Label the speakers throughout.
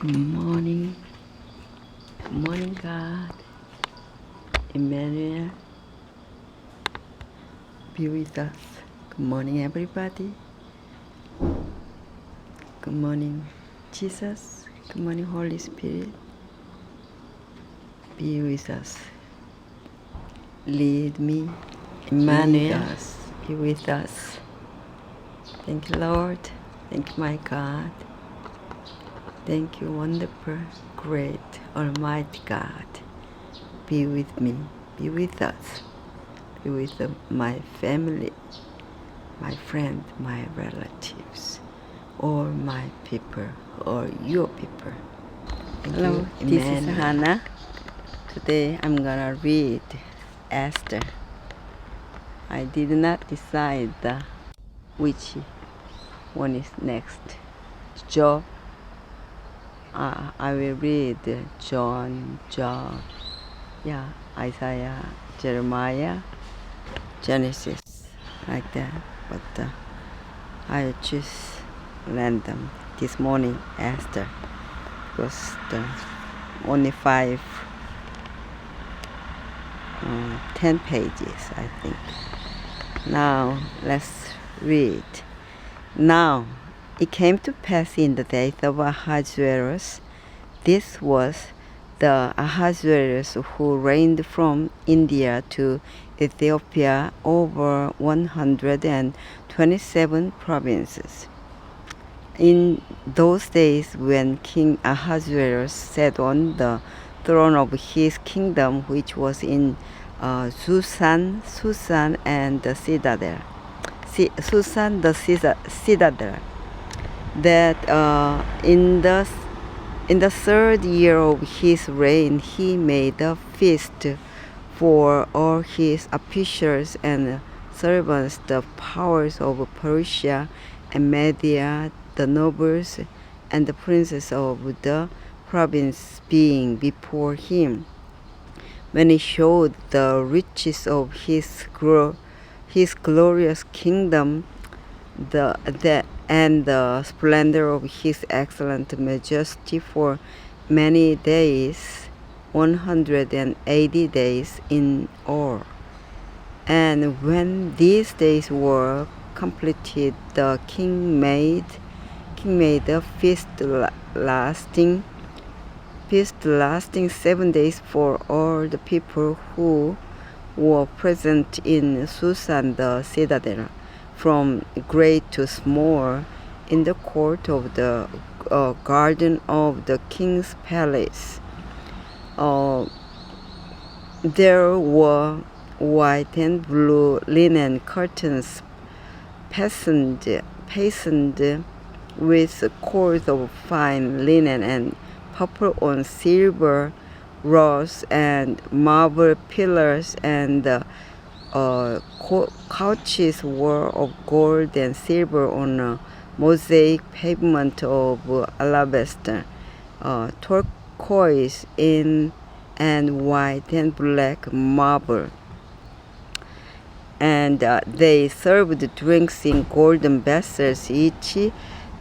Speaker 1: Good morning. Good morning, God. Emmanuel, be with us. Good morning, everybody. Good morning, Jesus. Good morning, Holy Spirit. Be with us. Lead me. Emmanuel, be with us. Thank you, Lord. Thank you, my God. Thank you, wonderful, great, almighty God. Be with me. Be with us. Be with my family, my friends, my relatives, or my people, or your people. Thank
Speaker 2: Hello,
Speaker 1: you.
Speaker 2: this is
Speaker 1: Amen.
Speaker 2: Hannah. Today I'm gonna read Esther. I did not decide which one is next. Job. I will read John, Job, Isaiah, Jeremiah, Genesis, like that. But I choose random this morning Esther because only 10 pages, I think. Now let's read. Now it came to pass in the days of Ahasuerus. This was the Ahasuerus who reigned from India to Ethiopia over 127 provinces. In those days, when King Ahasuerus sat on the throne of his kingdom, which was in Susan and the citadel, citadel, that in the third year of his reign, he made a feast for all his officials and servants, the powers of Persia and Media, the nobles and the princes of the province being before him. When he showed the riches of his glorious kingdom, and the splendor of his excellent majesty for many days, 180 days in all. And when these days were completed, the king made a feast lasting 7 days for all the people who were present in Susan the citadel, from great to small, in the court of the garden of the king's palace. There were white and blue linen curtains fastened with cords of fine linen, and purple on silver rods, and marble pillars, and the couches were of gold and silver on a mosaic pavement of alabaster, turquoise, and white and black marble. And they served drinks in golden vessels, each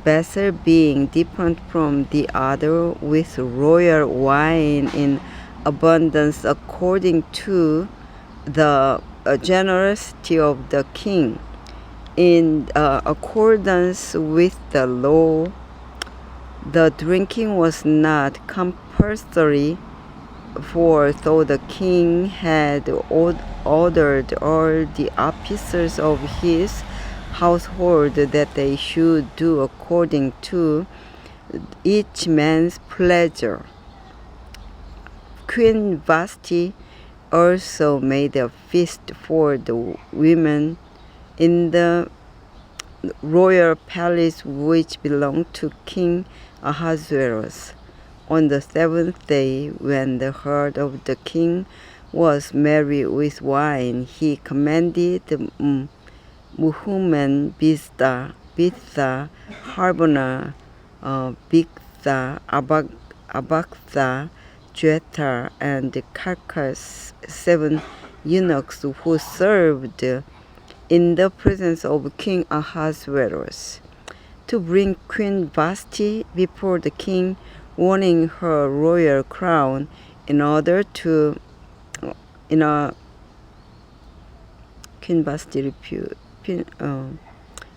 Speaker 2: vessel being different from the other, with royal wine in abundance according to the generosity of the king. In accordance with the law, the drinking was not compulsory, for though the king had ordered all the officers of his household that they should do according to each man's pleasure. Queen Vashti also made a feast for the women in the royal palace which belonged to King Ahasuerus. On the 7th day, when the heart of the king was merry with wine, he commanded Muhammad, Biztha, Harbona, Bigtha, Abagtha, Jetha, and Carcass, 7 eunuchs who served in the presence of King Ahasuerus, to bring Queen Vashti before the king wanting her royal crown in order to Queen Vashti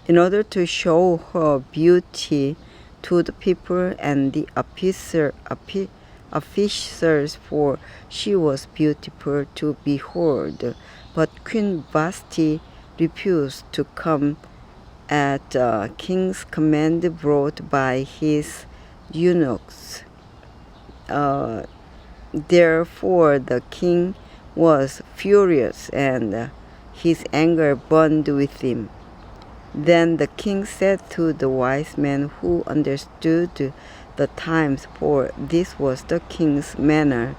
Speaker 2: in order to show her beauty to the people and the officers, for she was beautiful to behold. But Queen Vashti refused to come at king's command brought by his eunuchs. Therefore the king was furious, and his anger burned within him. Then the king said to the wise men who understood the times, for this was the king's manner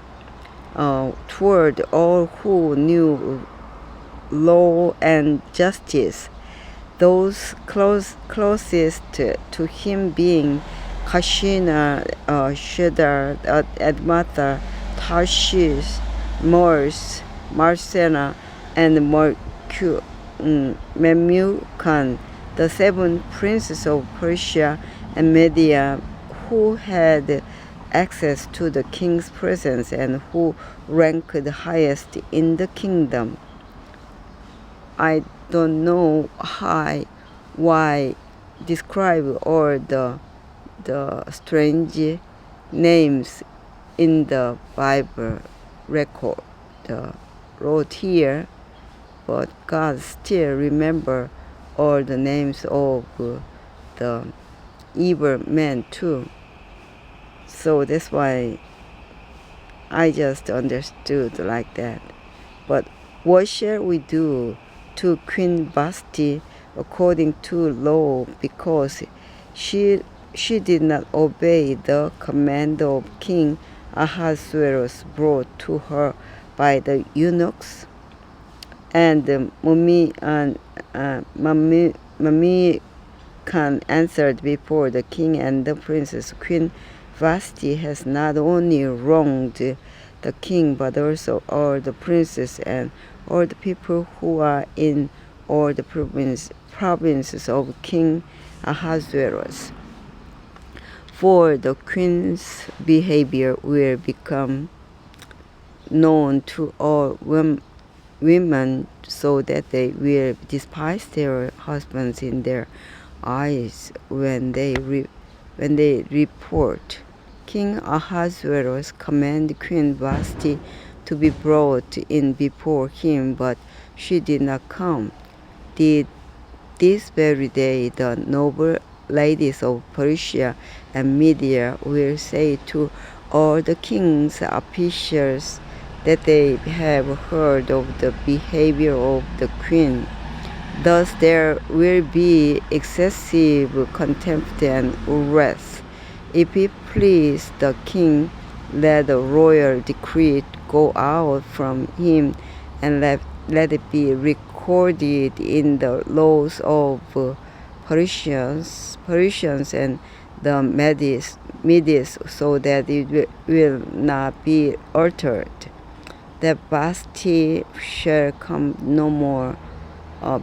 Speaker 2: toward all who knew law and justice, those closest to him being Kashina, Shedar, Admatha, Tarshish, Mors, Marsena, and Memucan, the 7 princes of Persia and Media, who had access to the king's presence and who ranked highest in the kingdom. I don't know why describe all the strange names in the Bible record wrote here, but God still remember all the names of the evil men too. So that's why I just understood like that. But what shall we do to Queen Vashti according to law, because she did not obey the command of King Ahasuerus brought to her by the eunuchs? And Mamikan answered before the king and the princess, Queen Vashti has not only wronged the king, but also all the princes and all the people who are in all the provinces of King Ahasuerus. For the queen's behavior will become known to all women, so that they will despise their husbands in their eyes when they report. King Ahasuerus commanded Queen Vashti to be brought in before him, but she did not come. This very day the noble ladies of Persia and Media will say to all the king's officials that they have heard of the behavior of the queen. Thus there will be excessive contempt and wrath. If it please the king, let the royal decree go out from him, and let it be recorded in the laws of Persians and the Medes, so that it will not be altered. That Vashti shall come no more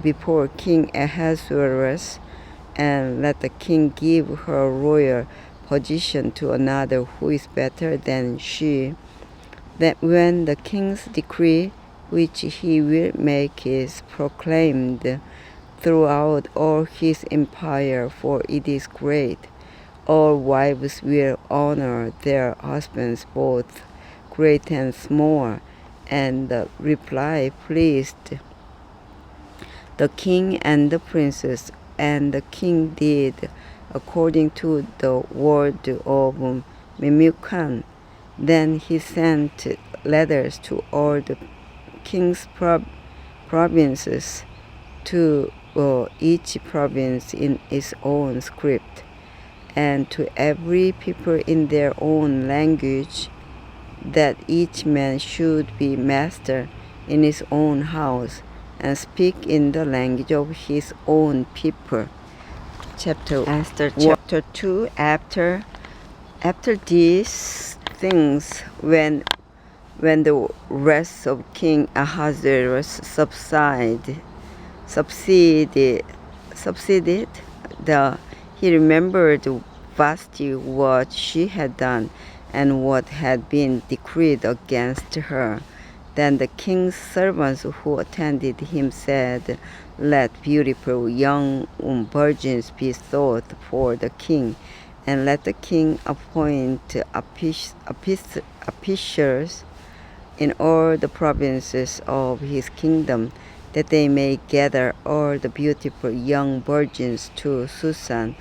Speaker 2: before King Ahasuerus, and let the king give her royal position to another who is better than she, that when the king's decree, which he will make, is proclaimed throughout all his empire, for it is great, all wives will honor their husbands, both great and small. And the reply pleased the king and the princess, and the king did according to the word of Memucan. Then he sent letters to all the king's provinces, to each province in its own script, and to every people in their own language, that each man should be master in his own house and speak in the language of his own people. Chapter 2. After these things, when the wrath of King Ahasuerus subsided, he remembered Vashti what she had done and what had been decreed against her. Then the king's servants who attended him said, "Let beautiful young virgins be sought for the king, and let the king appoint officials in all the provinces of his kingdom, that they may gather all the beautiful young virgins to Susan,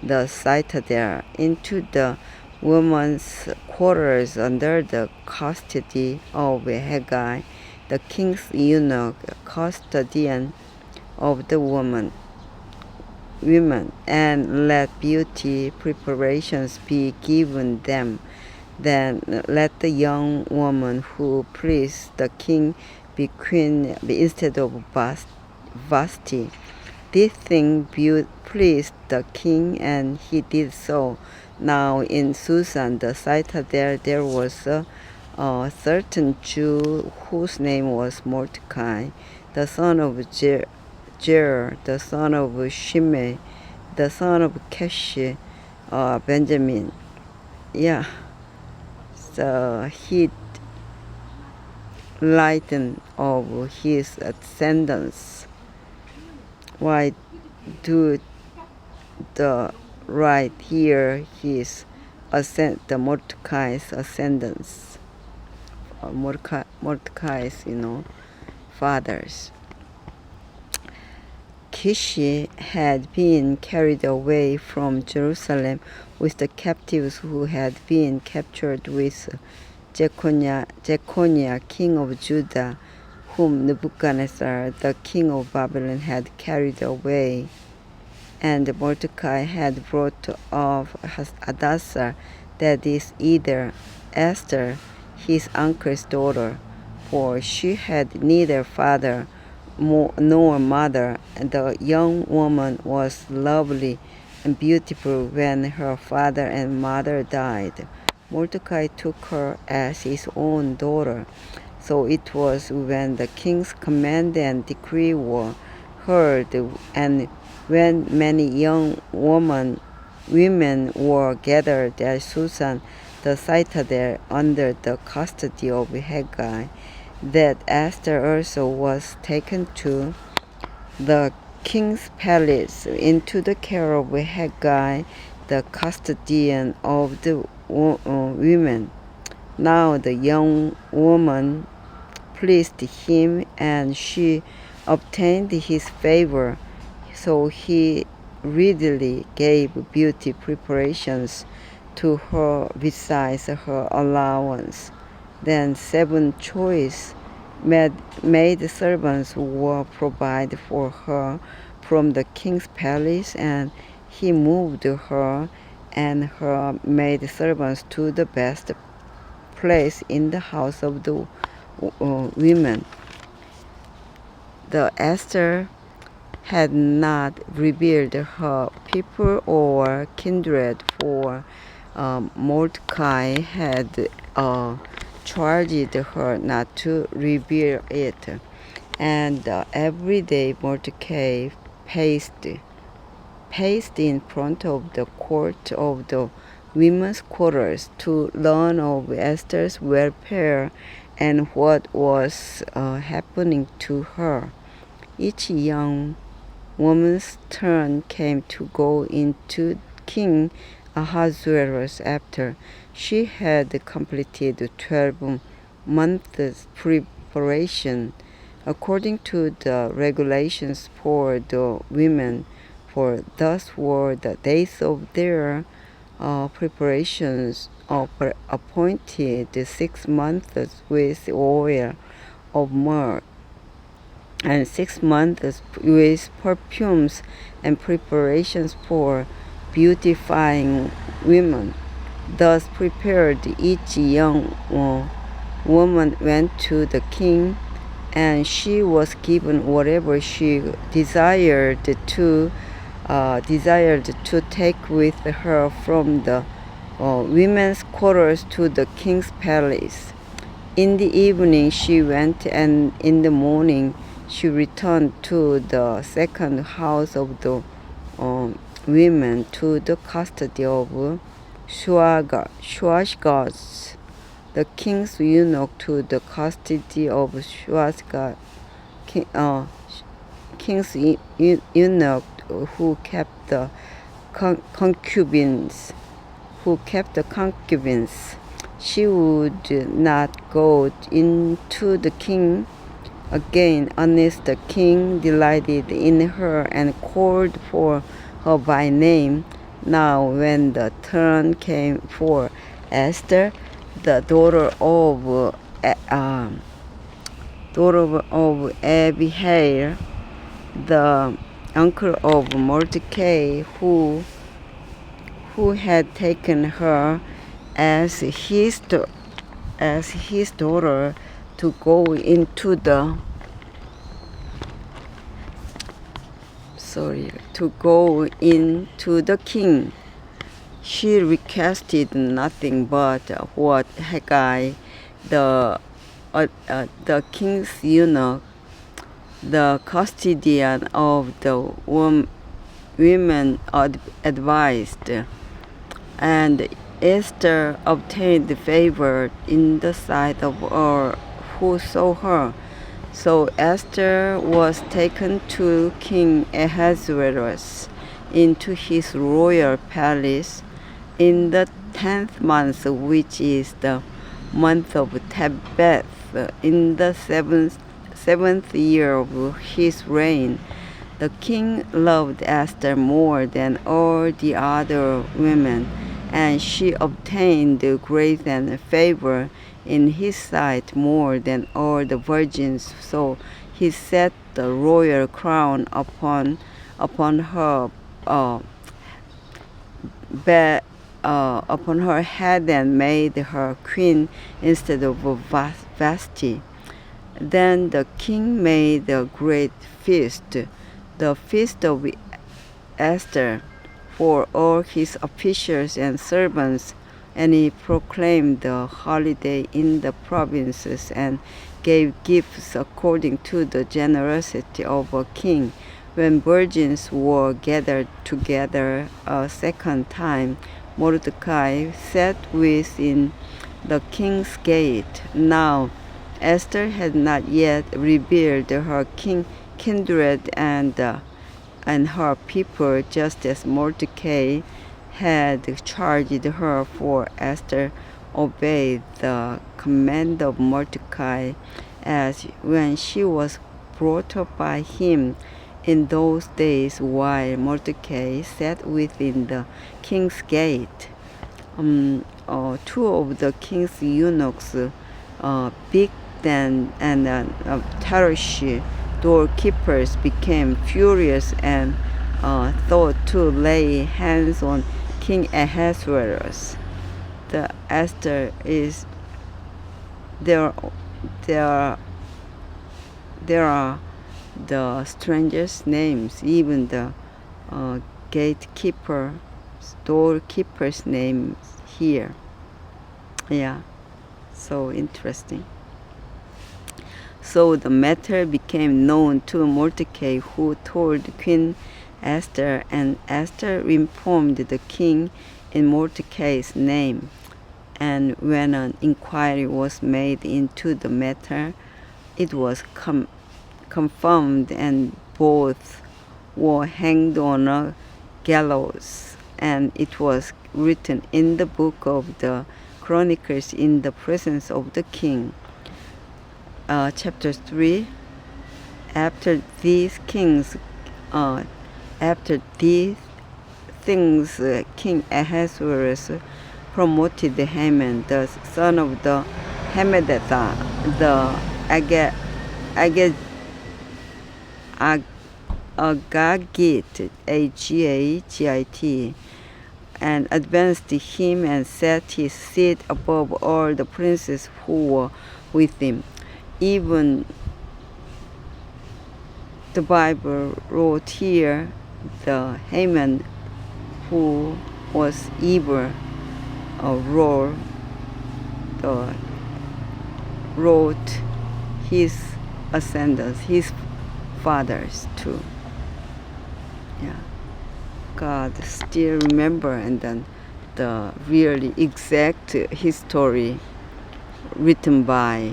Speaker 2: the citadel, into the women's quarters under the custody of Haggai, the king's eunuch, custodian of the women, and let beauty preparations be given them. Then let the young woman who pleased the king be queen instead of Vashti." This thing pleased the king, and he did so. Now in Susan the citadel there was a certain Jew whose name was Mordecai, the son of Jair, the son of Shimei, the son of Kish, Benjamin. Yeah. So he lightened of his descendants. Why do the right here his the Mordecai's ascendants, Mordecai's fathers. Kish had been carried away from Jerusalem with the captives who had been captured with Jeconiah, king of Judah, whom Nebuchadnezzar, the king of Babylon, had carried away. And Mordecai had brought off Hadassah, that is Eether, Esther, his uncle's daughter, for she had neither father nor mother, and the young woman was lovely and beautiful when her father and mother died. Mordecai took her as his own daughter. So it was when the king's command and decree were heard, and when many young women were gathered at Susan, the citadel, under the custody of Haggai, that Esther also was taken to the king's palace into the care of Haggai, the custodian of the women. Now the young woman pleased him, and she obtained his favor, so he readily gave beauty preparations to her besides her allowance. Then 7 choice maid servants were provided for her from the king's palace, and he moved her and her maid servants to the best place in the house of the women. The Esther had not revealed her people or kindred, for Mordecai had charged her not to reveal it. And every day Mordecai paced in front of the court of the women's quarters to learn of Esther's welfare and what was happening to her. Each young woman's turn came to go into King Ahasuerus after she had completed 12 months preparation, according to the regulations for the women, for thus were the days of their preparations appointed 6 months with oil of myrrh, and 6 months with perfumes and preparations for beautifying women. Thus prepared, each young woman went to the king, and she was given whatever she desired to take with her from the women's quarters to the king's palace. In the evening she went, and in the morning she returned to the second house of the women to the custody of Shuashgaz, the king's eunuch to the custody of Shuashgaz, king's eunuch who kept the concubines. She would not go into the king again unless the king delighted in her and called for her by name. Now when the turn came for Esther, the daughter of Abihail, the uncle of Mordecai, who had taken her as his daughter to go into the king. She requested nothing but what Haggai, the king's eunuch, the custodian of the women, advised, and Esther obtained favor in the sight of all who saw her. So Esther was taken to King Ahasuerus into his royal palace in the 10th month, which is the month of Tebeth, in the seventh year of his reign. The king loved Esther more than all the other women, and she obtained grace and favor in his sight more than all the virgins. So he set the royal crown upon her head and made her queen instead of Vashti. Then the king made a great feast, the feast of Esther, for all his officials and servants, and he proclaimed the holiday in the provinces and gave gifts according to the generosity of a king. When virgins were gathered together a second time, Mordecai sat within the king's gate. Now Esther had not yet revealed her kindred and her people, just as Mordecai had charged her, for Esther obeyed the command of Mordecai as when she was brought up by him. In those days, while Mordecai sat within the king's gate, two of the king's eunuchs, Bigthan and Teresh, doorkeepers, became furious and thought to lay hands on King Ahasuerus. The Esther is there are the strangest names, even the doorkeeper's names here. Yeah, so interesting. So the matter became known to Mordecai, who told Queen Esther, and Esther informed the king in Mordecai's name. And when an inquiry was made into the matter, it was confirmed, and both were hanged on a gallows. And it was written in the book of the Chronicles in the presence of the king. Chapter 3. After these things, King Ahasuerus promoted Haman, the son of the Hammedatha, the Agagite, Agagit, and advanced him and set his seat above all the princes who were with him. Even the Bible wrote here, the Haman who was evil wrote his ascendants, his fathers too. Yeah. God still remember and then the really exact history written by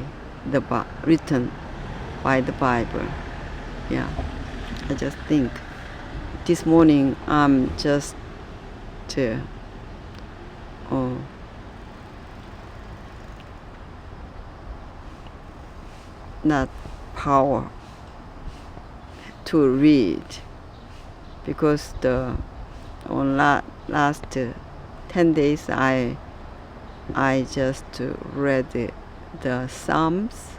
Speaker 2: the Bible. Yeah, I just think this morning I'm just not power to read because on last 10 days I just read the Psalms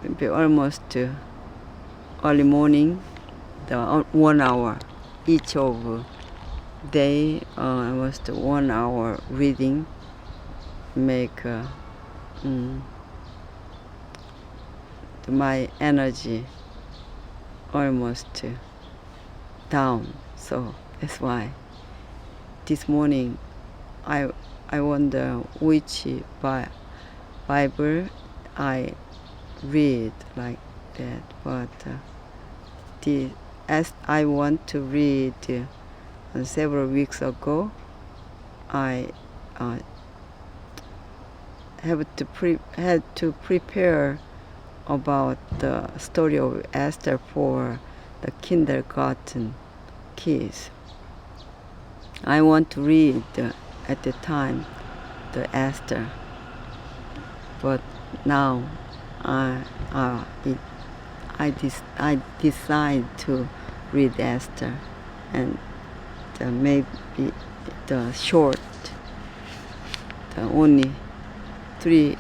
Speaker 2: maybe almost early morning, the 1 hour each of day, almost 1 hour reading make my energy almost down. So that's why this morning I wonder which Bible I read like that. But as I want to read several weeks ago, I had to prepare about the story of Esther for the kindergarten kids. I want to read at the time the Esther, but now I decide to read Esther, and maybe the short, the only 3.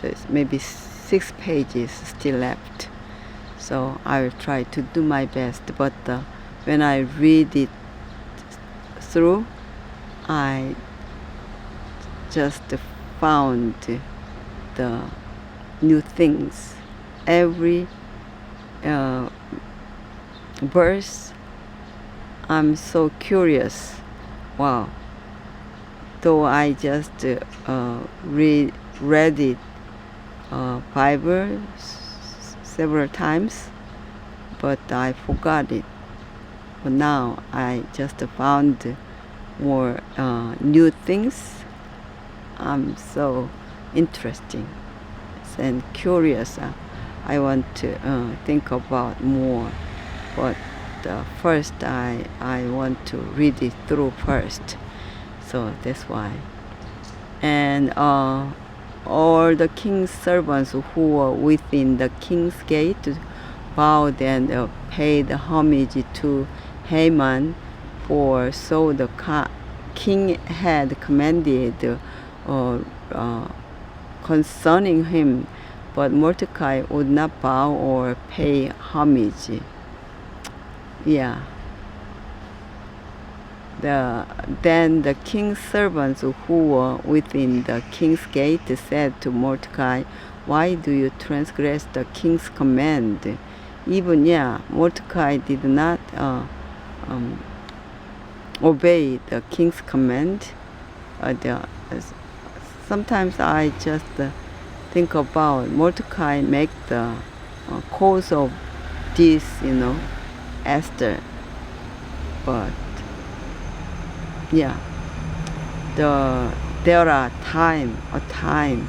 Speaker 2: There's maybe 6 pages still left, so I will try to do my best. But when I read it through, I just found the new things. Every verse, I'm so curious. Wow! Though I just read it Bible several times, but I forgot it. But now I just found more new things. I'm so interesting and curious. I want to think about more, but first I want to read it through first. So that's why. And all the king's servants who were within the king's gate bowed and paid homage to Haman, for so the king had commanded concerning him. But Mordecai would not bow or pay homage. Yeah. Then the king's servants who were within the king's gate said to Mordecai, "Why do you transgress the king's command?" Even Mordecai did not obey the king's command. Sometimes I just think about Mordecai make the cause of this, Esther, but there are a time.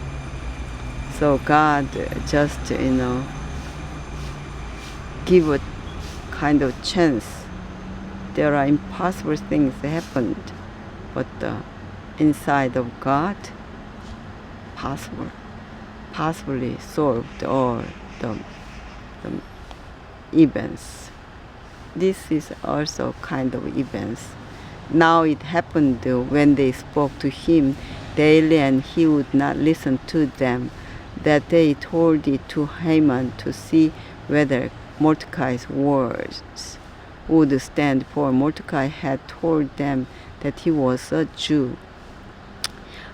Speaker 2: So God just give a kind of chance. There are impossible things that happened, but inside of God, possibly solved all the events. This is also kind of events. Now it happened when they spoke to him daily and he would not listen to them, that they told it to Haman to see whether Mordecai's words would stand, for Mordecai had told them that he was a Jew.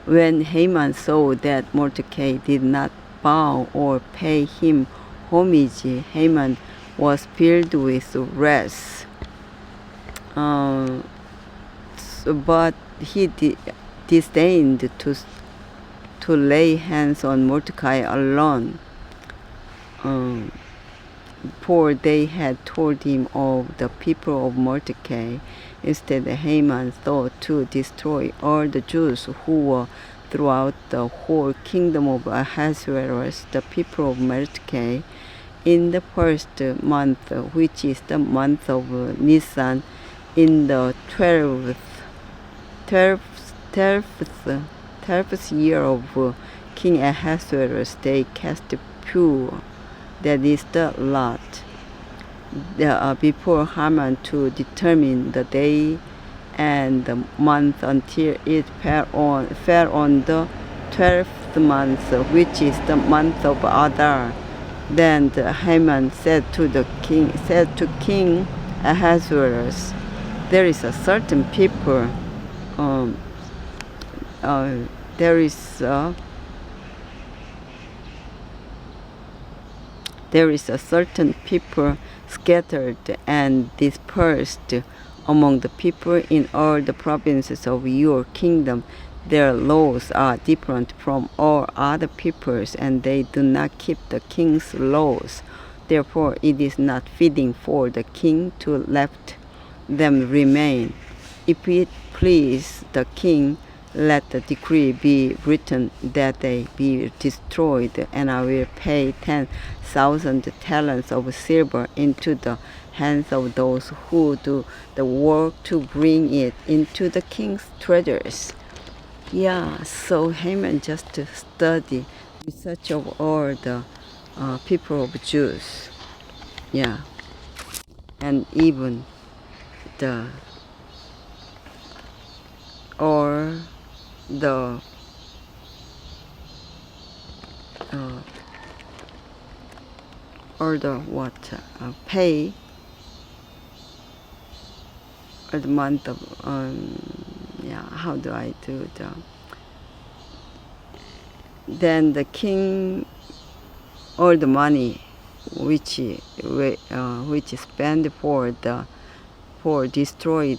Speaker 2: When Haman saw that Mordecai did not bow or pay him homage, Haman was filled with wrath. But he disdained to lay hands on Mordecai alone. for they had told him of the people of Mordecai. Instead, Haman thought to destroy all the Jews who were throughout the whole kingdom of Ahasuerus, the people of Mordecai. In the first month, which is the month of Nisan, in the 12th year of King Ahasuerus, they cast pure, that is the lot, before Haman to determine the day and the month until it fell on the 12th month, which is the month of Adar. Then Haman said to King Ahasuerus, there is a certain people, there is a certain people scattered and dispersed among the people in all the provinces of your kingdom. Their laws are different from all other peoples, and they do not keep the king's laws. Therefore, it is not fitting for the king to let them remain. If it please the king, let the decree be written that they be destroyed, and I will pay 10,000 talents of silver into the hands of those who do the work to bring it into the king's treasures. Yeah, so Haman just study research of all the people of Jews. Yeah, and even the or the pay or the month of how do I do the then the king all the money which spent for destroy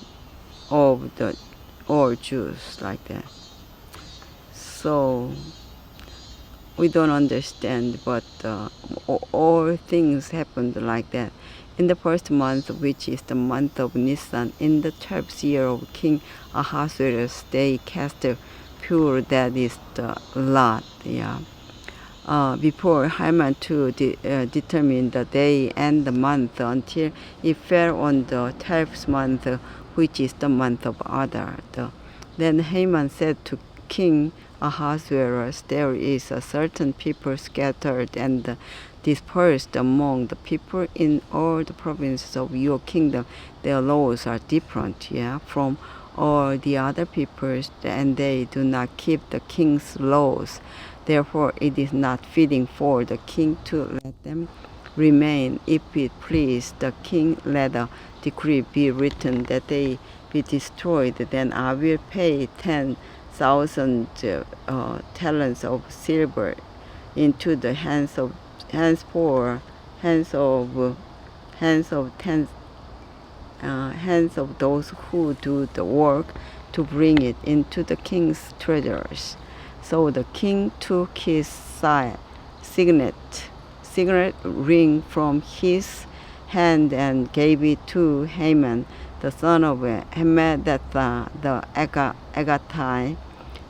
Speaker 2: of the all Jews, like that. So we don't understand, but all things happened like that. In the first month, which is the month of Nisan, in the 12th year of King Ahasuerus, they cast pure, that is the lot. Yeah. Before Haman to determine the day and the month until it fell on the 12th month, which is the month of Adar. Then Haman said to King Ahasuerus, there is a certain people scattered and dispersed among the people in all the provinces of your kingdom. Their laws are different, from all the other peoples, and they do not keep the king's laws. Therefore, it is not fitting for the king to let them remain. If it please the king, let a decree be written that they be destroyed. Then I will pay 10,000 talents of silver into the hands of those who do the work to bring it into the king's treasures. So the king took his signet ring from his hand and gave it to Haman, the son of Hammedatha, the Agatai,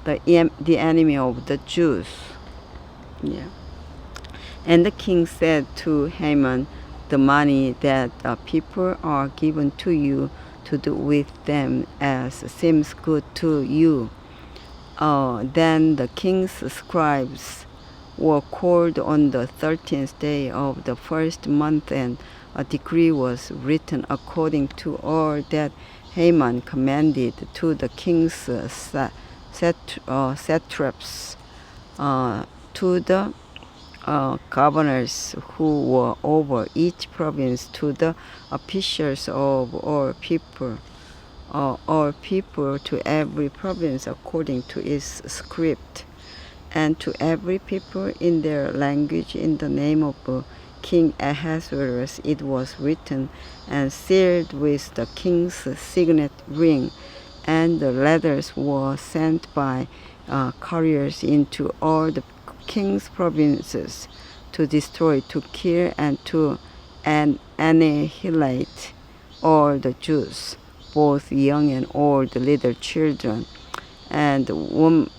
Speaker 2: the enemy of the Jews. Yeah. And the king said to Haman, the money that people are given to you to do with them as seems good to you. Then the king's scribes were called on the 13th day of the first month, and a decree was written according to all that Haman commanded to the king's satraps, to the governors who were over each province, to the officials of all people, to every province according to its script, and to every people in their language. In the name of King Ahasuerus it was written and sealed with the king's signet ring, and the letters were sent by couriers into all the king's provinces to destroy, to kill, and to and annihilate all the Jews, both young and old, little children, and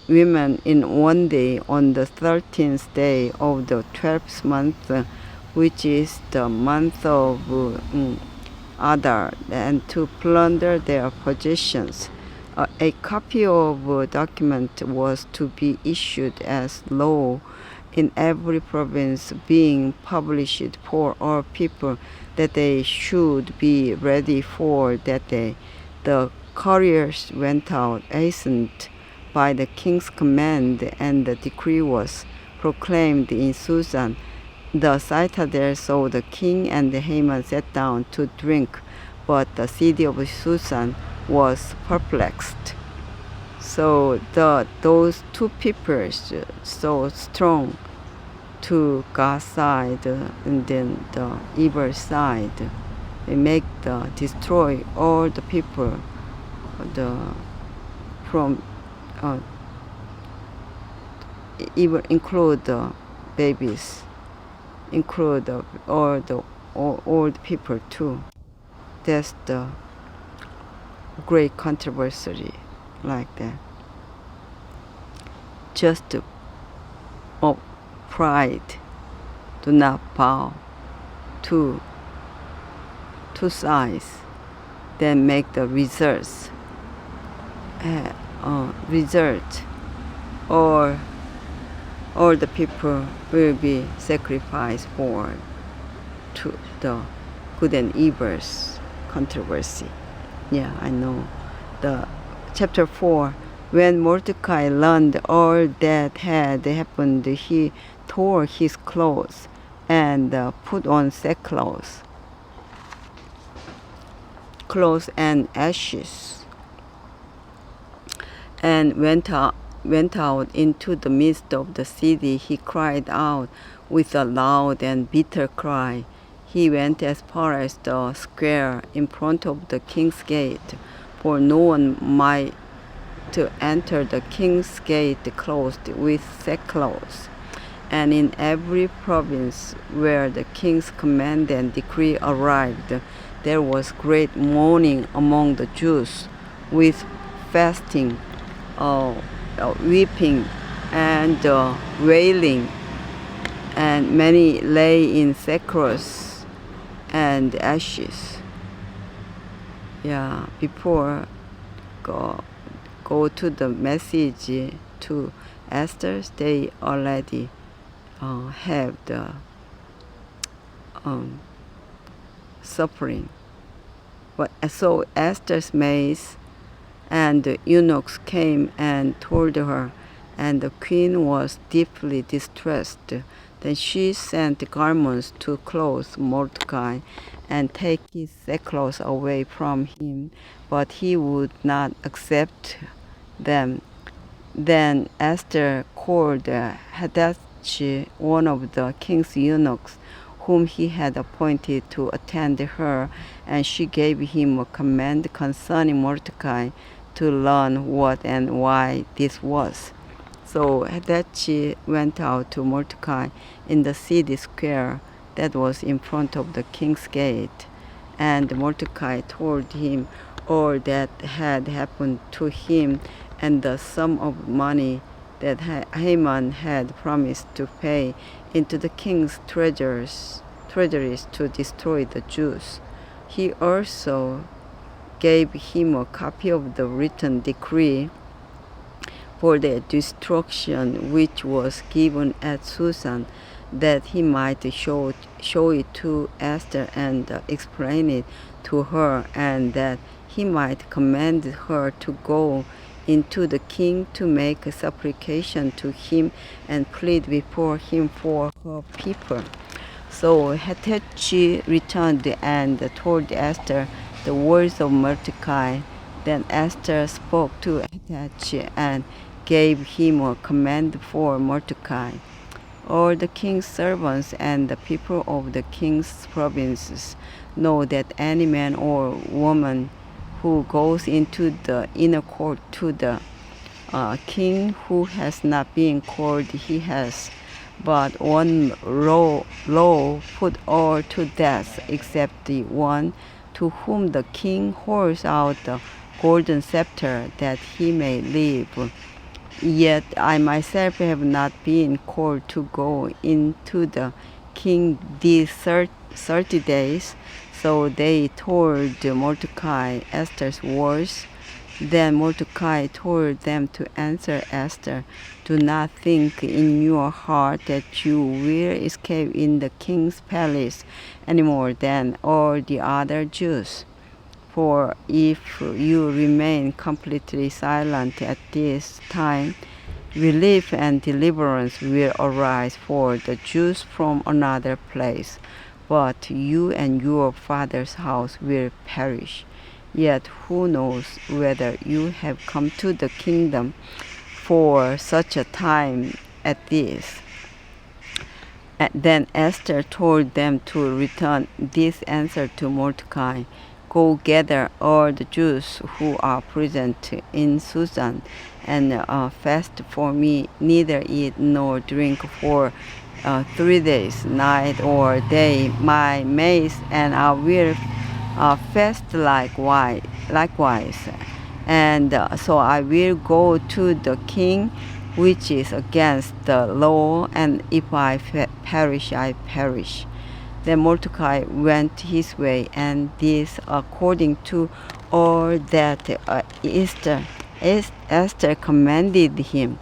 Speaker 2: women in one day on the 13th day of the 12th month, which is the month of Adar, and to plunder their possessions. A copy of a document was to be issued as law in every province, being published for all people, that they should be ready for that day. The couriers went out, hastened by the king's command, and the decree was proclaimed in Susan, the citadel. So the king and Haman sat down to drink, but the city of Susan was perplexed. So those two people so strong to God's side and then the evil side, they make destroy all the people from even include the babies, include all the old people too. That's the great controversy like that. Just of pride, do not bow to two sides, then make the results. Or all the people will be sacrificed for to the good and evil's controversy. Yeah, I know. The chapter 4. When Mordecai learned all that had happened, he tore his clothes and put on sackcloth, clothes and ashes, and went out into the midst of the city. He cried out with a loud and bitter cry. He went as far as the square in front of the king's gate, for no one might to enter the king's gate clothed with sackcloth. And in every province where the king's command and decree arrived, there was great mourning among the Jews, with fasting, weeping, and wailing, and many lay in sackcloth and ashes. Yeah, before go to the message to Esther, they already have the suffering. But so Esther's maids and the eunuchs came and told her, and the queen was deeply distressed. Then she sent garments to clothe Mordecai and take his sackcloth away from him, but he would not accept them. Then Esther called Hadassah, one of the king's eunuchs, whom he had appointed to attend her, and she gave him a command concerning Mordecai to learn what and why this was. So Hadassah went out to Mordecai in the city square that was in front of the king's gate, and Mordecai told him all that had happened to him and the sum of money that Haman had promised to pay into the king's treasuries to destroy the Jews. He also gave him a copy of the written decree for their destruction, which was given at Susan, that he might show it to Esther and explain it to her, and that he might command her to go into the king to make a supplication to him and plead before him for her people. So Hadassah returned and told Esther the words of Mordecai. Then Esther spoke to Hadassah and gave him a command for Mordecai. All the king's servants and the people of the king's provinces know that any man or woman who goes into the inner court to the king who has not been called, he has but one law put all to death except the one to whom the king holds out the golden scepter, that he may live. Yet I myself have not been called to go into the king these 30 days. So they told Mordecai Esther's words. Then Mordecai told them to answer Esther, "Do not think in your heart that you will escape in the king's palace any more than all the other Jews. For if you remain completely silent at this time, relief and deliverance will arise for the Jews from another place, but you and your father's house will perish. Yet who knows whether you have come to the kingdom for such a time as this?" Then Esther told them to return this answer to Mordecai: "Go gather all the Jews who are present in Susan and fast for me, neither eat nor drink for 3 days, night or day. My maids and I will fast likewise. And so I will go to the king, which is against the law, and if I perish, I perish." Then Mordecai went his way, and this according to all that Esther commanded him.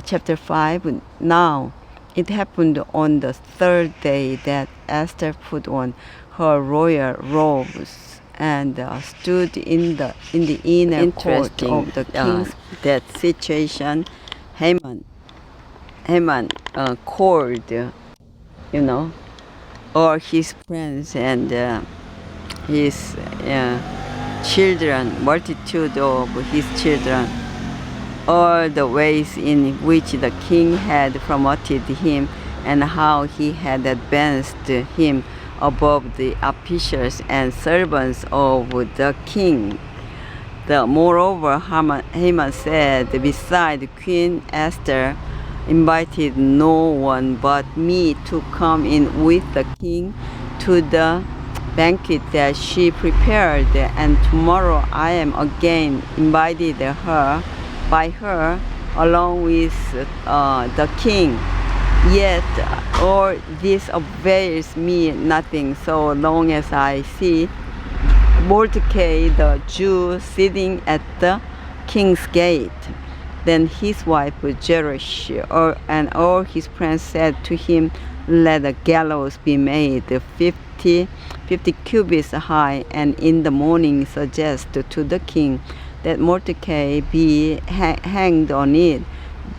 Speaker 2: Chapter 5. Now it happened on the 3rd day that Esther put on her royal robes and stood in the inner court of the king's that situation. Haman called, all his friends and his children, multitude of his children, all the ways in which the king had promoted him and how he had advanced him above the officials and servants of the king. Moreover, Haman said, "Beside Queen Esther invited no one but me to come in with the king to the banquet that she prepared, and tomorrow I am again invited by her along with the king. Yet all this avails me nothing so long as I see Mordecai the Jew sitting at the king's gate." Then his wife Zeresh and all his friends said to him, "Let a gallows be made 50 cubits high, and in the morning suggest to the king that Mordecai be hanged on it.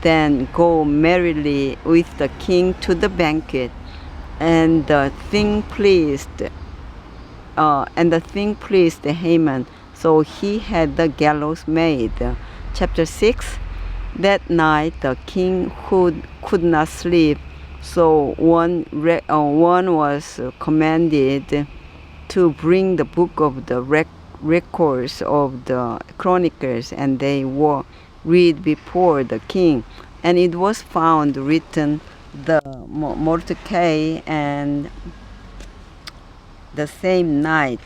Speaker 2: Then go merrily with the king to the banquet." And the thing pleased Haman, so he had the gallows made. Chapter 6. That night the king could not sleep, so one was commanded to bring the book of the records of the chronicles, and they were read before the king. And it was found written, the Mordecai and the same night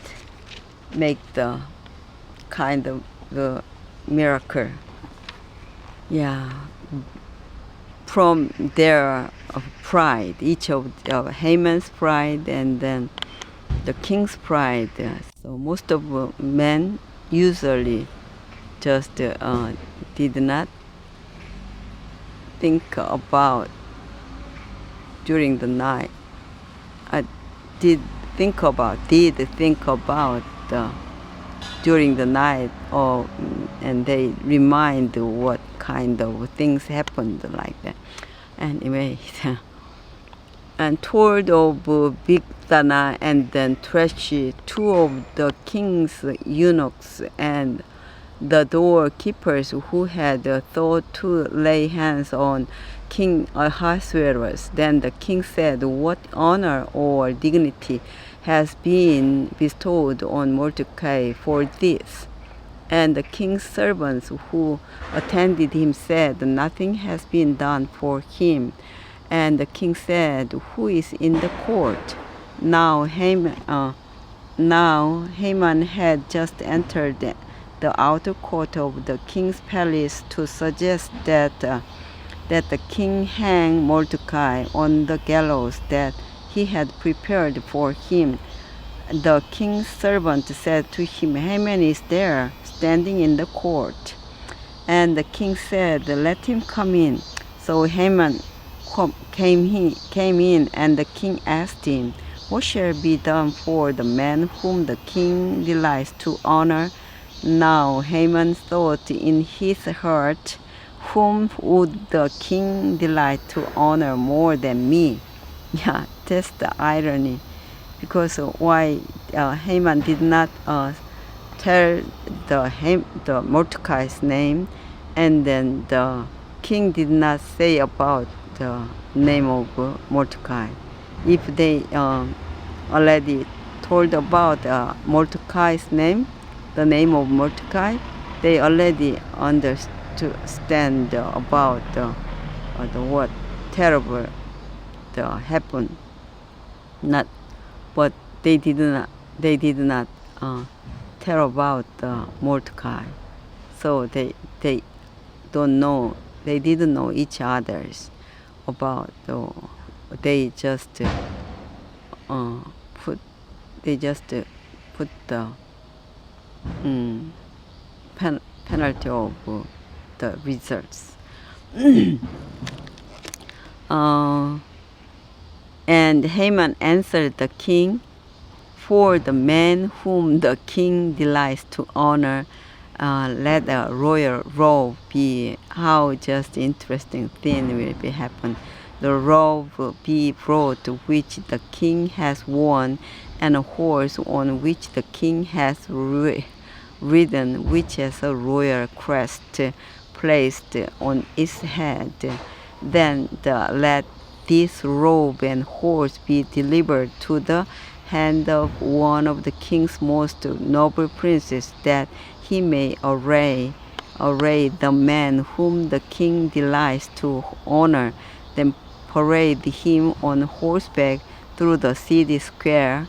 Speaker 2: make the kind of the miracle. Yeah, from their pride, each of Haman's pride and then the king's pride. So most of men usually just did not think about during the night. Did think about during the night, and they remind what kind of things happened like that. Anyway, and told of Bigthana and then Treshi, 2 of the king's eunuchs and the doorkeepers who had thought to lay hands on King Ahasuerus. Then the king said, "What honor or dignity has been bestowed on Mordecai for this?" And the king's servants who attended him said, "Nothing has been done for him." And the king said, "Who is in the court?" Now Haman had just entered the outer court of the king's palace to suggest that the king hang Mordecai on the gallows that he had prepared for him. The king's servant said to him, "Haman is there, standing in the court." And the king said, "Let him come in." So Haman came in, and the king asked him, "What shall be done for the man whom the king delights to honor?" Now Haman thought in his heart, "Whom would the king delight to honor more than me?" Yeah, that's the irony. Because why Haman did not tell the Mordecai's name, and then the king did not say about the name of Mordecai. If they already told about Mordecai's name, the name of Mordecai, they already understand about the what terrible happened. Not, but they did not tell about Mordecai, so they don't know. They didn't know each other's about they just put the penalty of the results. And Haman answered the king, "For the man whom the king delights to honor, let a royal robe be." How just interesting thing will be happen. The robe be brought which the king has worn, and a horse on which the king has ridden, which has a royal crest placed on its head. Then let this robe and horse be delivered to the hand of one of the king's most noble princes, that he may array the man whom the king delights to honor. Then parade him on horseback through the city square,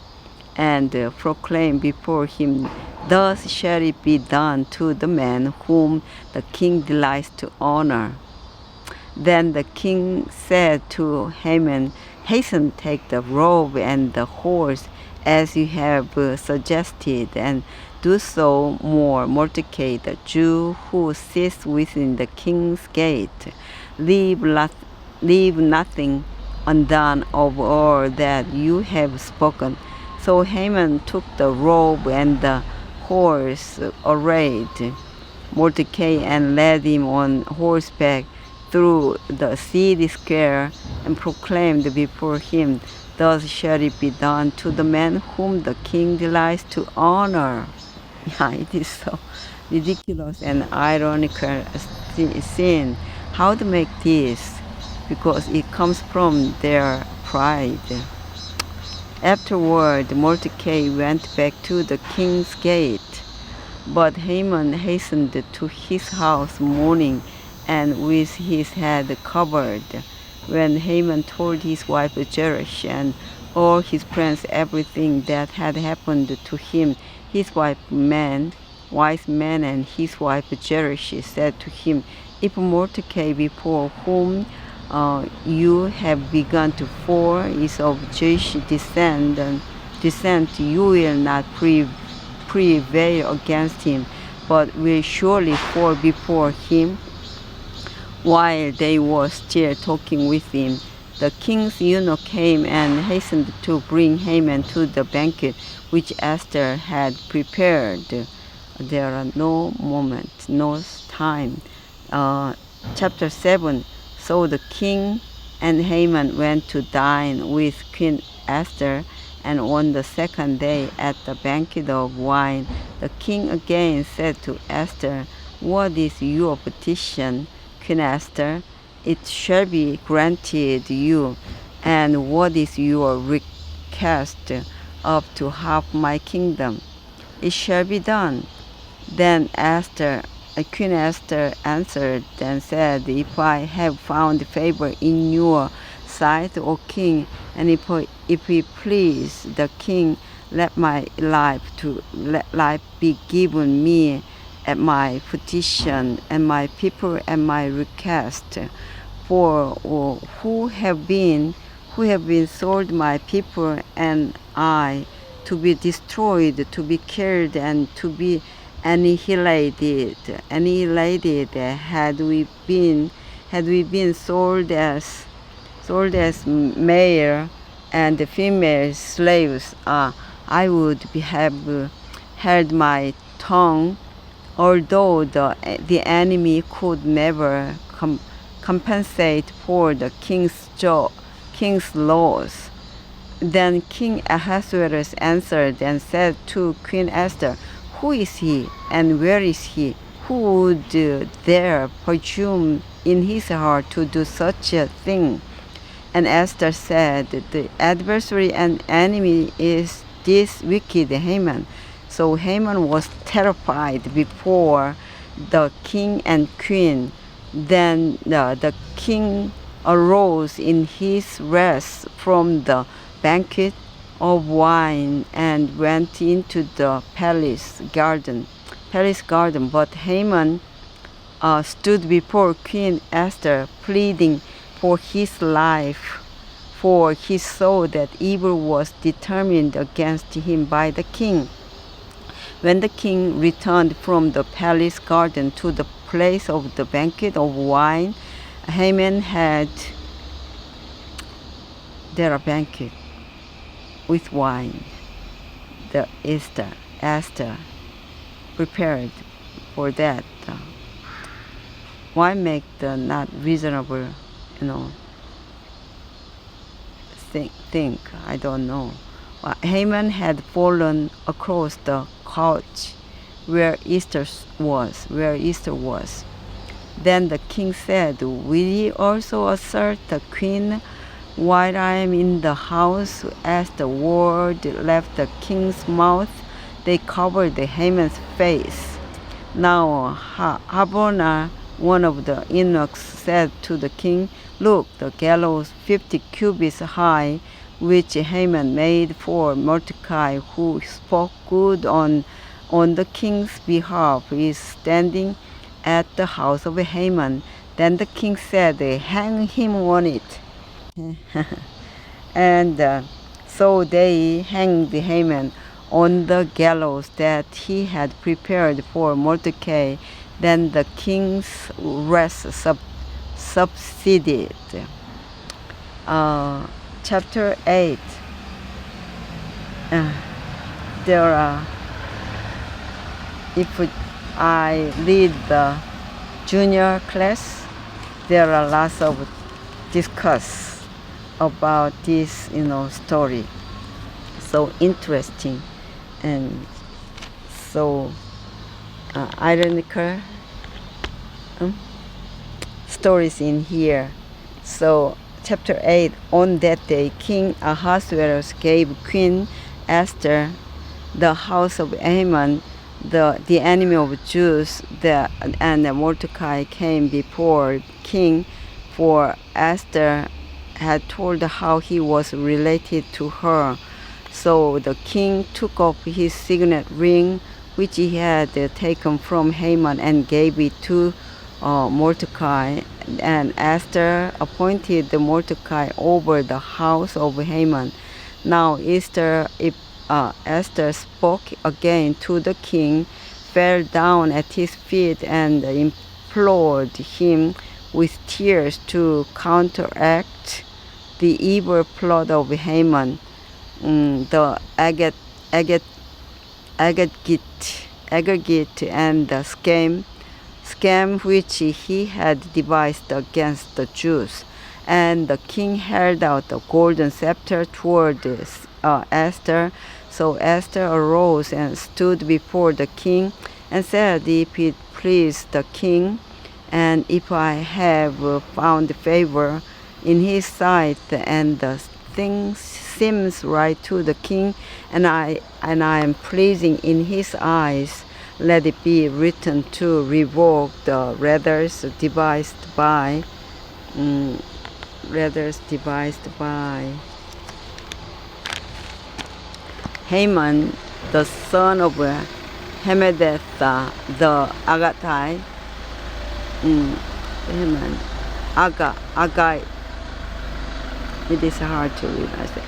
Speaker 2: and proclaim before him, "Thus shall it be done to the man whom the king delights to honor." Then the king said to Haman, "Hasten, take the robe and the horse as you have suggested, and do so more. Mordecai, the Jew who sits within the king's gate, leave nothing undone of all that you have spoken." So Haman took the robe and the horse, arrayed Mordecai, and led him on horseback through the city square, and proclaimed before him, "Thus shall it be done to the man whom the king delights to honor." Yeah, it is so ridiculous and ironical scene. How to make this? Because it comes from their pride. Afterward, Mordecai went back to the king's gate, but Haman hastened to his house mourning and with his head covered. When Haman told his wife Zeresh and all his friends everything that had happened to him, his wise man and his wife Zeresh said to him, "If Mordecai, before whom you have begun to fall, is of Jewish descent, you will not prevail against him, but will surely fall before him." While they were still talking with him, the king's eunuch came and hastened to bring Haman to the banquet which Esther had prepared. There are no moments, no time. Chapter 7. So the king and Haman went to dine with Queen Esther, and on the second day at the banquet of wine, the king again said to Esther, "What is your petition, Queen Esther? It shall be granted you. And what is your request? Up to half my kingdom. It shall be done." Then Queen Esther answered and said, "If I have found favor in your sight, O king, and if it please the king, let life be given me at my petition, and my people at my request. For who have been sold my people and I, to be destroyed, to be killed, and to be annihilated. Had we been sold as male and female slaves, I would have held my tongue, although the enemy could never compensate for the king's loss. Then King Ahasuerus answered and said to Queen Esther, "Who is he, and where is he? Who would dare presume in his heart to do such a thing?" And Esther said, "The adversary and enemy is this wicked Haman." So Haman was terrified before the king and queen. Then the king arose in his wrath from the banquet of wine and went into the palace garden. But Haman stood before Queen Esther, pleading for his life, for he saw that evil was determined against him by the king. When the king returned from the palace garden to the place of the banquet of wine, Haman had there a banquet with wine. The Esther prepared for that. Why make the not reasonable, think? I don't know. Haman had fallen across the couch where Easter was. Then the king said, "Will ye also assert the queen while I am in the house?" As the word left the king's mouth, they covered Haman's face. Now Habona, one of the eunuchs, said to the king, "Look, the gallows 50 cubits high, which Haman made for Mordecai, who spoke good on the king's behalf, is standing at the house of Haman." Then the king said, "Hang him on it." And so they hanged Haman on the gallows that he had prepared for Mordecai. Then the king's wrath subsided. Chapter 8. There are, if I read the junior class, there are lots of discuss about this, story. So interesting and so ironical stories in here. So chapter 8. On that day, King Ahasuerus gave Queen Esther the house of Haman, the enemy of Jews, and Mordecai came before king, for Esther had told how he was related to her. So the king took off his signet ring, which he had taken from Haman, and gave it to Mordecai. And Esther appointed Mordecai over the house of Haman. Now Esther spoke again to the king, fell down at his feet, and implored him with tears to counteract the evil plot of Haman, the Agagite, and the scam which he had devised against the Jews. And the king held out the golden scepter toward Esther. So Esther arose and stood before the king and said, "If it please the king, and if I have found favor in his sight, and the thing seems right to the king, and I am pleasing in his eyes, let it be written to revoke the letters devised by letters devised by Haman, the son of Hammedatha the Agathite. Haman, Agite. It is hard to read. I say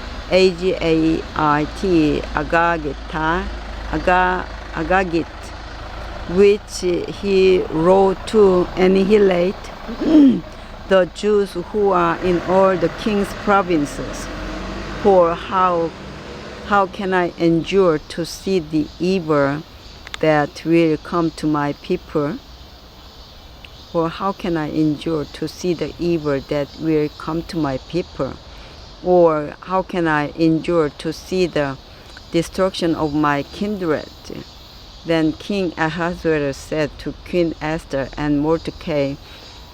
Speaker 2: Agait, Agagit, which he wrote to annihilate the Jews who are in all the king's provinces. For how can I endure to see the evil that will come to my people? For how can I endure to see the evil that will come to my people? Or how can I endure to see the destruction of my kindred? Then King Ahasuerus said to Queen Esther and Mordecai,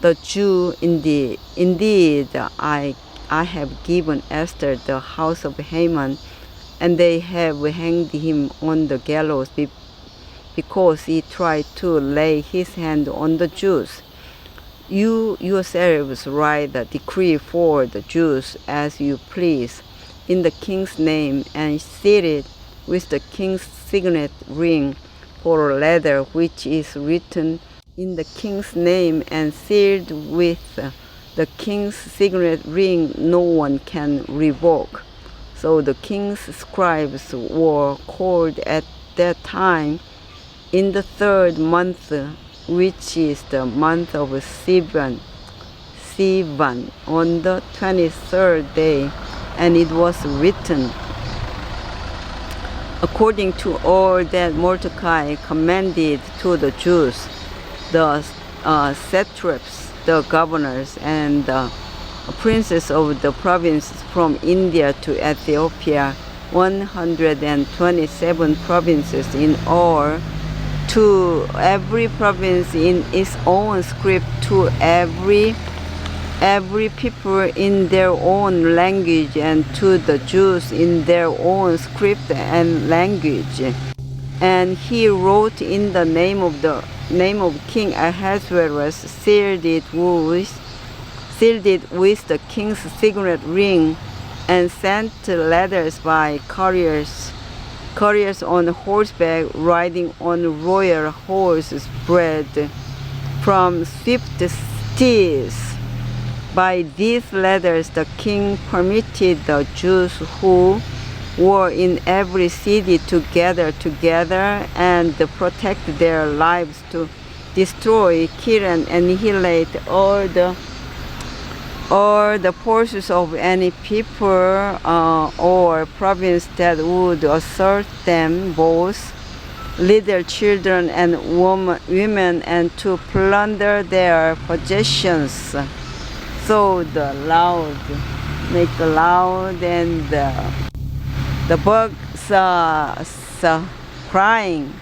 Speaker 2: the Jew, indeed I have given Esther the house of Haman, and they have hanged him on the gallows because he tried to lay his hand on the Jews. You yourselves write a decree for the Jews as you please, in the king's name, and seal it with the king's signet ring, for a letter which is written in the king's name and sealed with the king's signet ring no one can revoke. So the king's scribes were called at that time in the 3rd month, which is the month of Sivan, on the 23rd day, and it was written, according to all that Mordecai commanded to the Jews, the satraps, the governors, and the princes of the provinces from India to Ethiopia, 127 provinces in all, to every province in its own script, to every people in their own language, and to the Jews in their own script and language. And he wrote in the name of King Ahasuerus, sealed it with the king's signet ring, and sent letters by couriers on horseback, riding on royal horses bred from swift steeds. By these letters the king permitted the Jews who were in every city to gather together and protect their lives, to destroy, kill, and annihilate all the forces of any people or province that would assault them, both little children and women, and to plunder their possessions. So the loud make loud, and the bugs crying.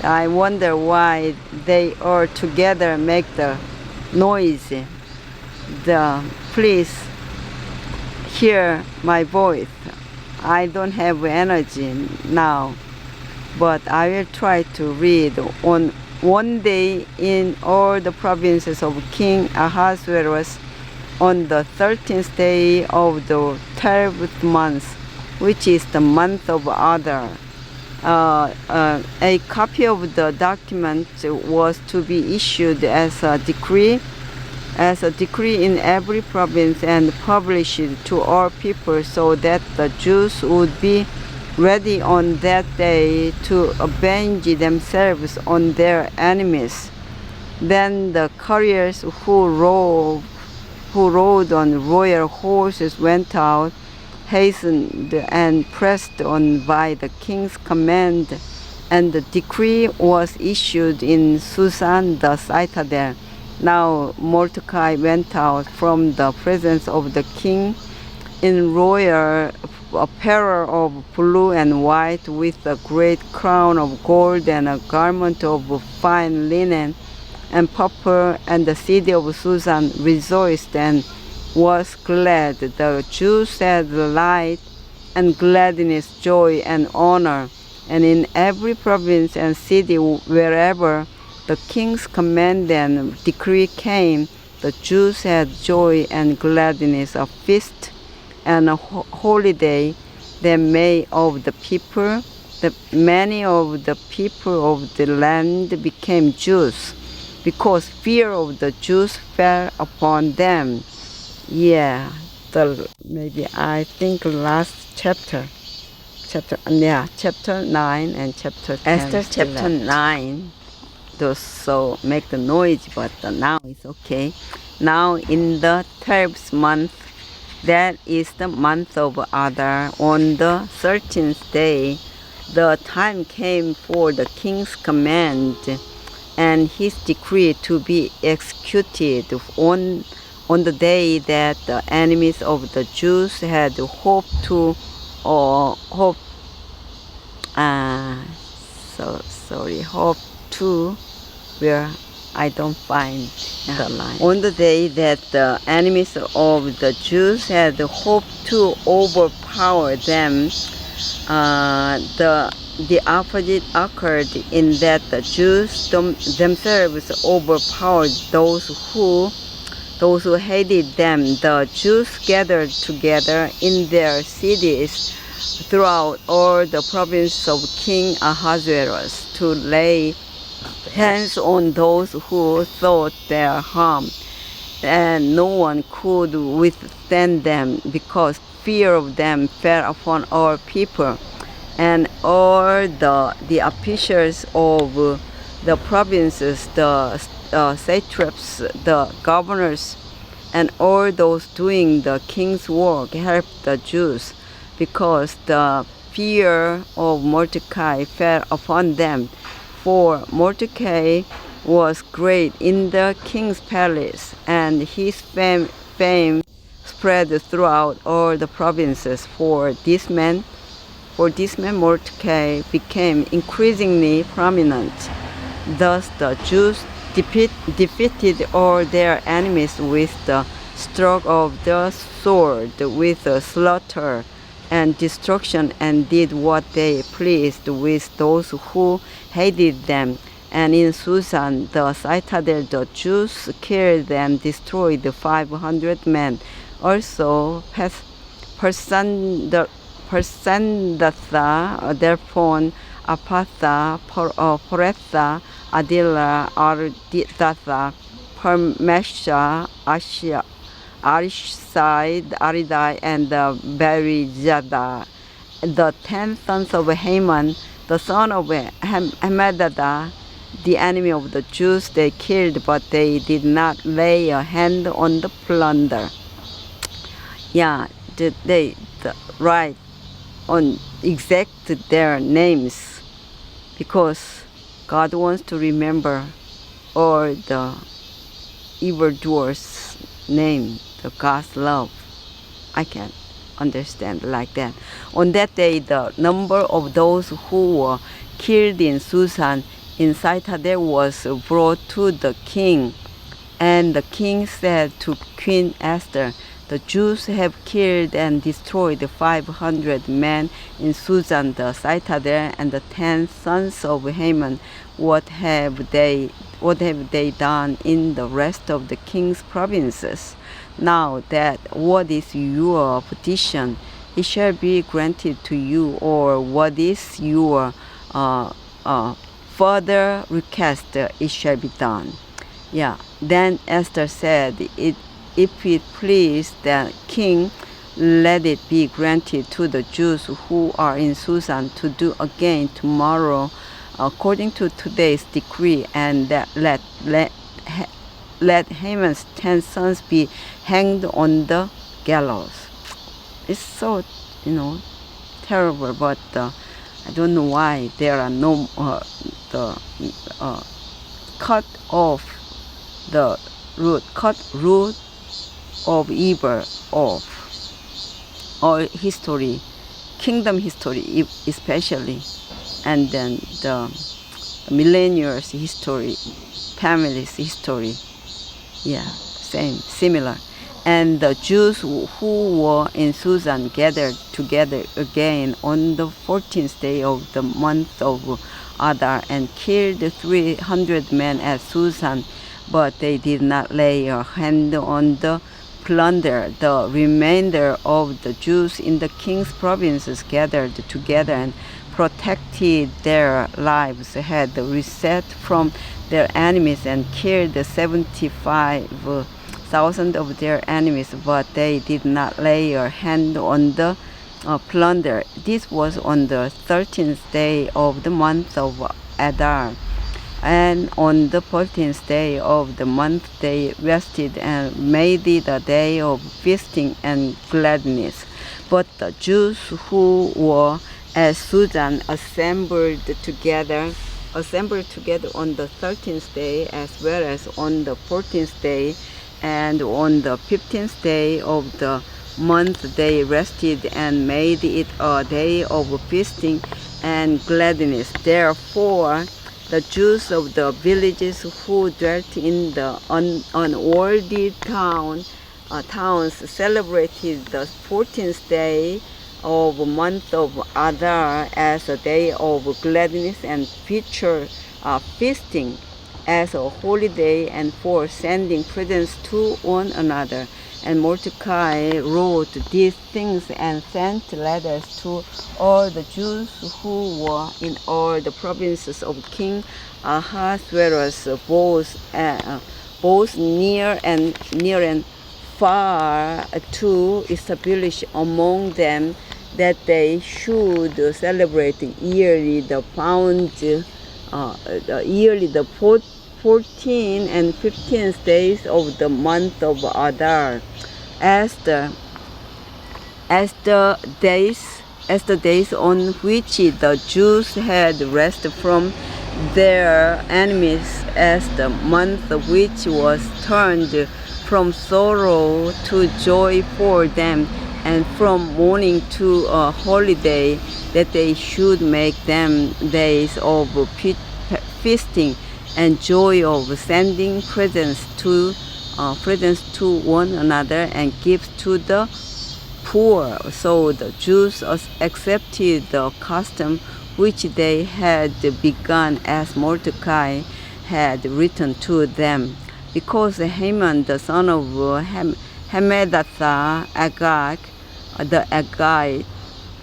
Speaker 2: I wonder why they all together make the noise. Please hear my voice. I don't have energy now, but I will try to read. On one day in all the provinces of King Ahasuerus, on the 13th day of the 12th month, which is the month of Adar, a copy of the document was to be issued as a decree in every province and published to all people, so that the Jews would be ready on that day to avenge themselves on their enemies. Then the couriers who rode on royal horses went out, hastened and pressed on by the king's command, and the decree was issued in Susan the citadel. Now Mordecai went out from the presence of the king in royal apparel of blue and white, with a great crown of gold and a garment of fine linen and purple, and the city of Susan rejoiced and was glad. The Jews had light and gladness, joy and honor, and in every province and city wherever the king's command and decree came, the Jews had joy and gladness, a feast and a holiday that many of the people of the land became Jews, because fear of the Jews fell upon them. Yeah, maybe I think last chapter 9 and chapter 10. Esther chapter 9. Those so make the noise, but now it's okay. Now in the 12th month, that is the month of Adar, on the 13th day, the time came for the king's command and his decree to be executed on the day that the enemies of the Jews had hoped to where I don't find the line. On the day that the enemies of the Jews had hoped to overpower them, the opposite occurred, in that the Jews themselves overpowered those who hated them. The Jews gathered together in their cities throughout all the province of King Ahasuerus to lay hands on those who thought their harm, and no one could withstand them, because fear of them fell upon all people. And all the officials of the provinces, the satraps, the governors, and all those doing the king's work helped the Jews, because the fear of Mordecai fell upon them. For Mordecai was great in the king's palace, and his fame spread throughout all the provinces. For this man Mordecai became increasingly prominent. Thus the Jews defeated all their enemies with the stroke of the sword, with slaughter and destruction, and did what they pleased with those who hated them. And in Susan, the citadel, the Jews killed and destroyed 500 men. Also, Persandatha, Delphon, Apatha, Poretha, Adila, Ardatha, Permesha, Arishside, Aridai, and Berijada, the 10 sons of Haman, the son of Hammedatha, the enemy of the Jews, they killed, but they did not lay a hand on the plunder. Yeah, they write on exact their names, because God wants to remember all the evildoers' name, the God's love. I can't understand like that. On that day, the number of those who were killed in Susan in citadel was brought to the king. And the king said to Queen Esther, "The Jews have killed and destroyed 500 men in Susan the citadel, and the 10 sons of Haman. What have they done in the rest of the king's provinces? Now that what is your petition, it shall be granted to you, or what is your further request, it shall be done." Yeah. Then Esther said, "If it please the king, let it be granted to the Jews who are in Susan to do again tomorrow according to today's decree, and that let Haman's 10 sons be hanged on the gallows." It's so, terrible, but I don't know why there are no cut root of evil off. Or history, kingdom history especially, and then the millennials history, families history. Yeah, similar. And the Jews who were in Susan gathered together again on the 14th day of the month of Adar, and killed 300 men at Susan. but they did not lay a hand on the plunder. The remainder of the Jews in the king's provinces gathered together and protected their lives, had reset from their enemies and killed 75,000 of their enemies, but they did not lay a hand on the plunder. This was on the 13th day of the month of Adar. And on the 14th day of the month they rested and made it a day of feasting and gladness. But the Jews who were at Susan assembled together on the 13th day, as well as on the 14th day, and on the 15th day of the month they rested and made it a day of feasting and gladness. Therefore the Jews of the villages who dwelt in the unworthy towns celebrated the 14th day of the month of Adar as a day of gladness and future feasting, as a holy day, and for sending presents to one another. And Mordecai wrote these things and sent letters to all the Jews who were in all the provinces of King Ahasuerus, both near and far, to establish among them that they should celebrate yearly the 14 and 15th days of the month of Adar, as the days on which the Jews had rested from their enemies, as the month which was turned from sorrow to joy for them, and from mourning to a holiday, that they should make them days of feasting and joy, of sending presents to one another and gifts to the poor. So the Jews accepted the custom which they had begun, as Mordecai had written to them, because Haman the son of Hammedatha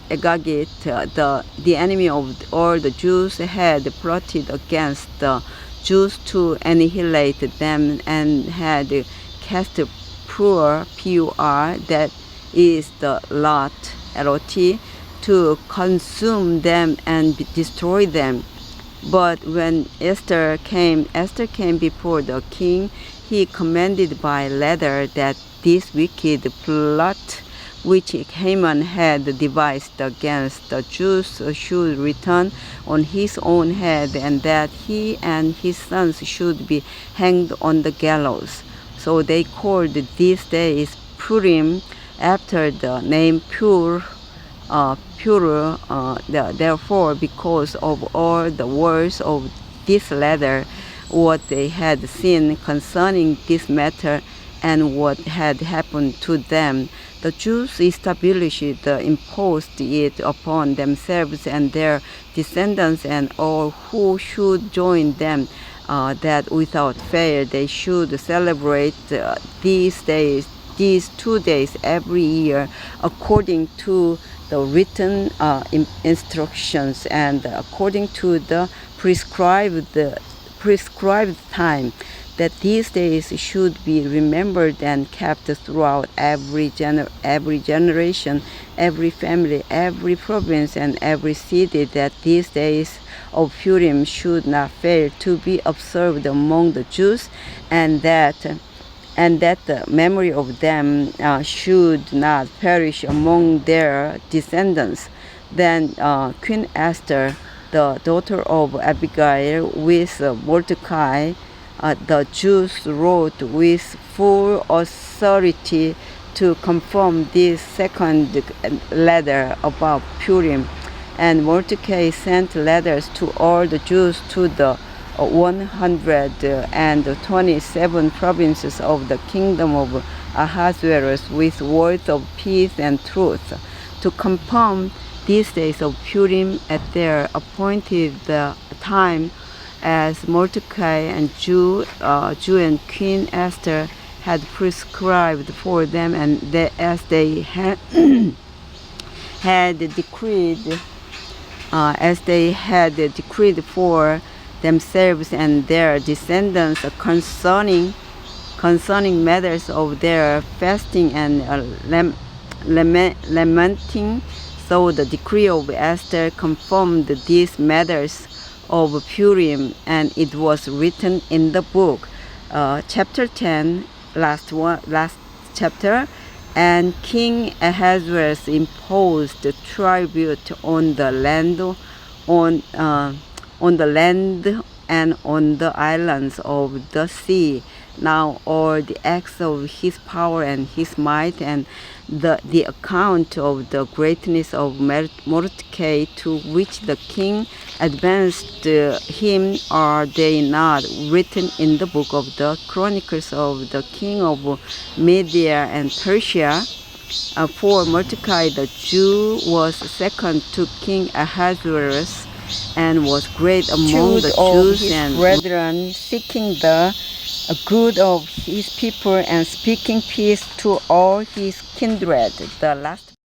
Speaker 2: Agagite, the enemy of all the Jews, had plotted against the Jews to annihilate them, and had cast Pur, P-U-R, that is the lot, L-O-T, to consume them and destroy them. But when Esther came before the king, he commanded by letter that this wicked plot which Haman had devised against the Jews should return on his own head, and that he and his sons should be hanged on the gallows. So they called these days Purim, after the name Pur, therefore, because of all the words of this letter, what they had seen concerning this matter, and what had happened to them, the Jews imposed it upon themselves and their descendants and all who should join them, that without fail they should celebrate these 2 days every year, according to the written instructions and according to the prescribed time, that these days should be remembered and kept throughout every generation, every family, every province, and every city, that these days of Purim should not fail to be observed among the Jews, and that the memory of them should not perish among their descendants. Then Queen Esther, the daughter of Abigail, with Mordecai, the Jews wrote with full authority to confirm this second letter about Purim. And Mordecai sent letters to all the Jews to the 127 provinces of the kingdom of Ahasuerus with words of peace and truth, to confirm these days of Purim at their appointed time, as Mordecai and Jew and Queen Esther had prescribed for them, and as they had decreed for themselves and their descendants concerning matters of their fasting and lamenting. So the decree of Esther confirmed these matters of Purim, and it was written in the book. Chapter 10, last chapter. And King Ahasuerus imposed tribute on the land, on the land and on the islands of the sea. Now all the acts of his power and his might, and the account of the greatness of Mordecai, to which the king advanced him, are they not written in the book of the Chronicles of the king of Media and Persia? For Mordecai the Jew was second to King Ahasuerus, and was great among the Jews and brethren, seeking the good of his people and speaking peace to all his kindred. The last